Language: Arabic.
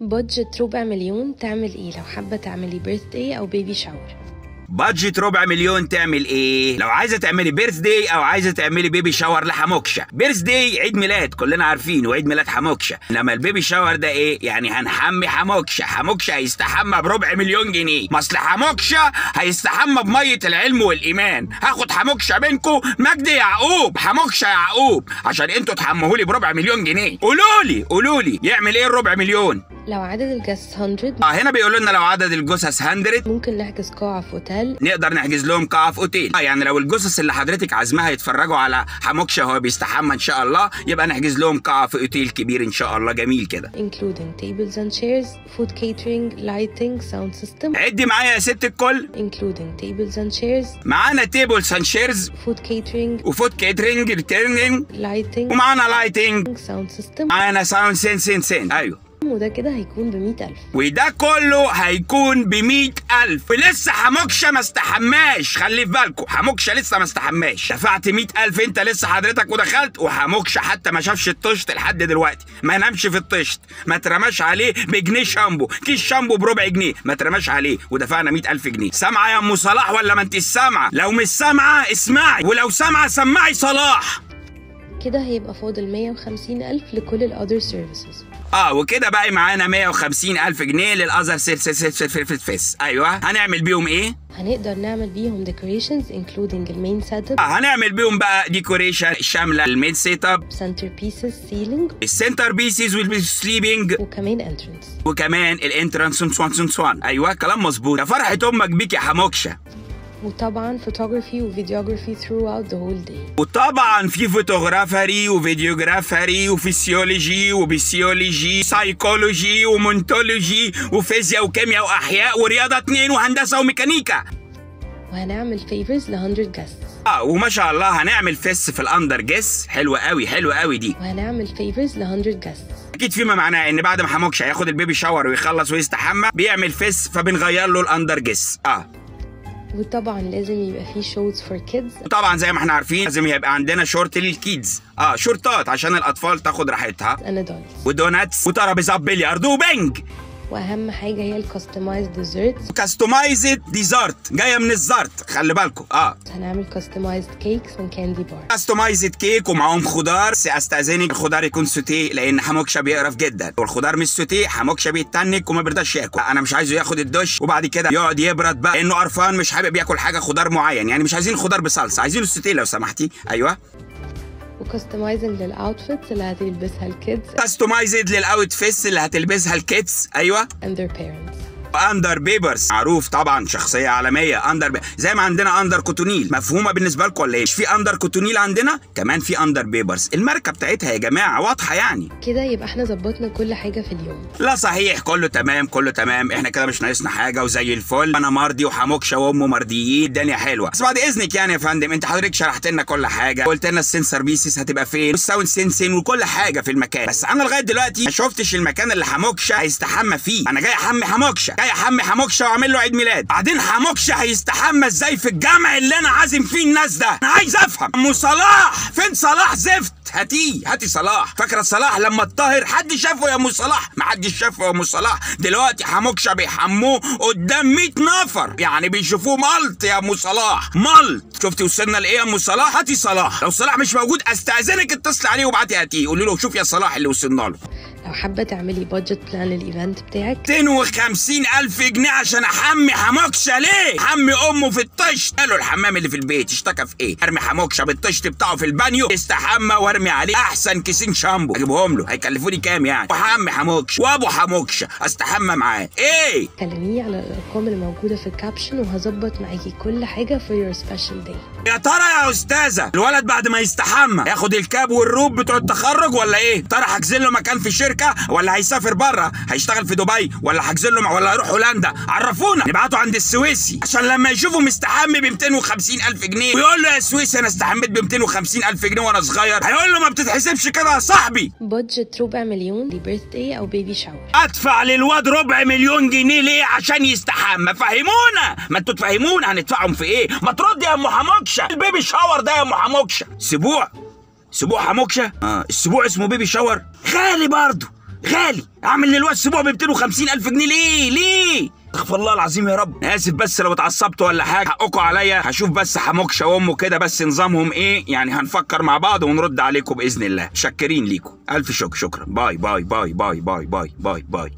بادجت ربع مليون تعمل ايه لو حابة تعملي بيرث داي او بيبي شاور؟ بادجت ربع مليون تعمل ايه؟ لو عايزه تعملي بيرث داي او عايزه تعملي بيبي شاور لحموكشه. بيرث داي عيد ميلاد كلنا عارفين، وعيد ميلاد حموكشه. انما البيبي شاور ده ايه؟ يعني هنحمي حموكشه. حموكشه هيستحمى بربع مليون جنيه. ما اصل حموكشه هيستحمى بميه العلم والايمان. هاخد حموكشه منكم مجدي يعقوب، حموكشه يعقوب، عشان انتوا تحموهولي بربع مليون جنيه. قولوا لي يعمل ايه الربع مليون؟ لو عدد الجاست 100 هنا بيقولوا لنا لو عدد الجثث 100 ممكن نحجز قاعة في اوتيل. نقدر نحجز لهم قاعة في اوتيل. يعني لو الجثث اللي حضرتك عازماها يتفرجوا على حموكشه وهو بيستحمى ان شاء الله، يبقى نحجز لهم قاعة في اوتيل كبير ان شاء الله جميل كده. including tables and chairs, food catering, lighting, sound system. عدي معايا يا ست الكل. including tables and chairs. معانا تيبلز اند شيرز، food catering. وفود كيترينج ريتيرنينج، lighting. ومعانا لايتنج، sound system. معانا ساوند سين. ايوه، وده كده هيكون ب100,000. وده كله هيكون ب100,000. ولسه حموكشه ما استحماش، خلي في بالكم حموكشه لسه ما استحماش. دفعت 100,000 انت لسه حضرتك ودخلت، وحموكشه حتى ما شافش الطشت لحد دلوقتي، ما نامش في الطشت، ما اترماش عليه بجنيه شامبو، كيس شامبو بربع جنيه ما اترماش عليه، ودفعنا 100,000 جنيه. سامعه يا ام صلاح ولا ما انتش سامعه؟ لو مش سامعه اسمعي، ولو سامعه سمعي صلاح. كده هيبقى فاضل 150,000 لكل الأذر سيرفيسز. وكده بقى معانا 150,000 جنيه للأذر سيرفيس. أيوه، هنعمل بيهم إيه؟ هنقدر نعمل بيهم decorations including المين سيت اب. هنعمل بيهم بقى ديكوريشن شاملة المين سيت اب، سنتر بيسز، سيلينج، السنتر بيسز والسليبنج، وكمان انترنس، وكمان الانترنس سوان. أيوه كلام مظبوط. يا فرحة أمك بيك يا حموكشه. وطبعا فوتوغرافي وفيديوغرافي throughout the whole day. وطبعا في فوتوغرافري وفيديوغرافري وفسيولوجي وبيسيولوجي، سايكولوجي ومونتولوجي وفيزياء وكيمياء واحياء ورياضه 2 وهندسه وميكانيكا. وهنعمل فيفرز ل100 guests. وما شاء الله هنعمل فيس في الاندر جيس. حلوه قوي دي. وهنعمل فيفرز ل100 guests. اكيد فيما معناه ان بعد ما حموكشه هياخد البيبي شاور ويخلص ويستحمى بيعمل فيس، فبنغير له الاندر جيس. وطبعا لازم يبقى فيه شورتس فور كيدز. وطبعا زي ما احنا عارفين لازم يبقى عندنا شورت للكيدز، شورتات عشان الاطفال تاخد راحتها، ودوناتس وترابيزات بلياردو وبنج. واهم حاجه هي الكاستمايزد ديزرتس. كاستمايزد ديزرت جايه من الزرت، خلي بالكم. هنعمل كاستمايزد كيكس وكاندي بار. كاستمايزد كيك ومعاهم خضار، بس استاذنك الخضار يكون سوتيه لان حموكشه بيقرف جدا، والخضار مش سوتيه حموكشه بيتنك وما بيرضاش ياكل. انا مش عايزه ياخد الدش وبعد كده يقعد يبرد بقى لانه قرفان، مش حابب ياكل حاجه خضار معين، يعني مش عايزين خضار بصلصه، عايزينه سوتيه لو سمحتي. ايوه. وكاستمايزنج للاوتفيتس اللي هتلبسها الكيدز. كاستمايزد للاوتفيتس اللي هتلبسها الكيدز. ايوه. and their parents. اندر بيبرز معروف طبعا، شخصيه عالميه. اندر زي ما عندنا اندر كوتونيل، مفهومه بالنسبه لكم ولا ايه؟ مش في اندر كوتونيل عندنا كمان في اندر بيبرز، الماركه بتاعتها يا جماعه واضحه يعني. كده يبقى احنا ظبطنا كل حاجه في اليوم. لا صحيح، كله تمام، احنا كده مش ناقصنا حاجه وزي الفل. انا مرضي وحموكشه وامه مرضيين، الدنيا حلوه. بس بعد اذنك يعني يا فندم، انت حضرتك شرحت لنا كل حاجه، قلت لنا السنسر بيسز هتبقى فين والساوند سينسين وكل حاجه في المكان، بس انا لغايه دلوقتي ما شفتش المكان اللي حموكشه هيستحمى فيه. انا جاي احمي حموكشه واعمل له عيد ميلاد، بعدين حموكشه هيستحمى ازاي في الجامع اللي انا عازم فيه الناس ده؟ انا عايز افهم. ام صلاح فين؟ صلاح زفت، هاتي صلاح. فاكره صلاح لما اتطهر حد شافه يا ام صلاح؟ ما حدش شافه يا ام صلاح. دلوقتي حموكشه بيحموه قدام 100 نفر، يعني بيشوفوه ملط يا ام صلاح، ملط. شفتي وصلنا لايه يا ام صلاح؟ هاتي صلاح. لو صلاح مش موجود استاذنك اتصل عليه وابعتي هاتيه، قولي له شوف يا صلاح اللي وصلنا له. لو حابه تعملي بادجت بلان للايفنت بتاعك 250,000 جنيه عشان احمي حموكشه. ليه؟ حمي امه في الطشت. قالوا الحمام اللي في البيت اشتكى في ايه؟ ارمي حموكشه بالطشت بتاعه في البانيو يستحمى، وارمي عليه احسن كيسين شامبو اجيبهم له، هيكلفوني كام يعني؟ وحمي حموكشه وابو حموكشه استحمى معاه. ايه؟ كلميني على الارقام اللي موجوده في الكابشن وهظبط معاكي كل حاجه for your special day. يا ترى يا استاذه الولد بعد ما يستحمى ياخد الكاب والروب بتوع التخرج ولا ايه؟ ترى هحجز له مكان في شركه ولا هيسافر بره هيشتغل في دبي، ولا هحجز له ولا هيروح هولندا؟ عرفونا، نبعته عند السويسي عشان لما يشوفه مستحمي ب 250,000 جنيه ويقول له يا سويسي انا استحميت ب 250,000 جنيه وانا صغير، هيقول له ما بتتحسبش كده يا صاحبي. بادجت ربع مليون لبيرث داي او بيبي شاور. ادفع للواد ربع مليون جنيه ليه؟ عشان يستحمى. فهمونا، ما انتوا تفهمونا هندفعهم في ايه؟ ما ترد يا ام حموكشه. البيبي شاور ده يا ام حموكشه سبوع حموكشه. السبوع اسمه بيبي شاور؟ غالي برضه، غالي. اعمل للواد سبوع ب 250,000 جنيه ليه؟ استغفر الله العظيم يا رب. اسف بس لو اتعصبت ولا حاجه، حقكم عليا. هشوف بس حموكشه وامه كده بس نظامهم ايه، يعني هنفكر مع بعض ونرد عليكم باذن الله. شكرين ليكم، الف شكرا. باي باي باي باي باي باي باي باي.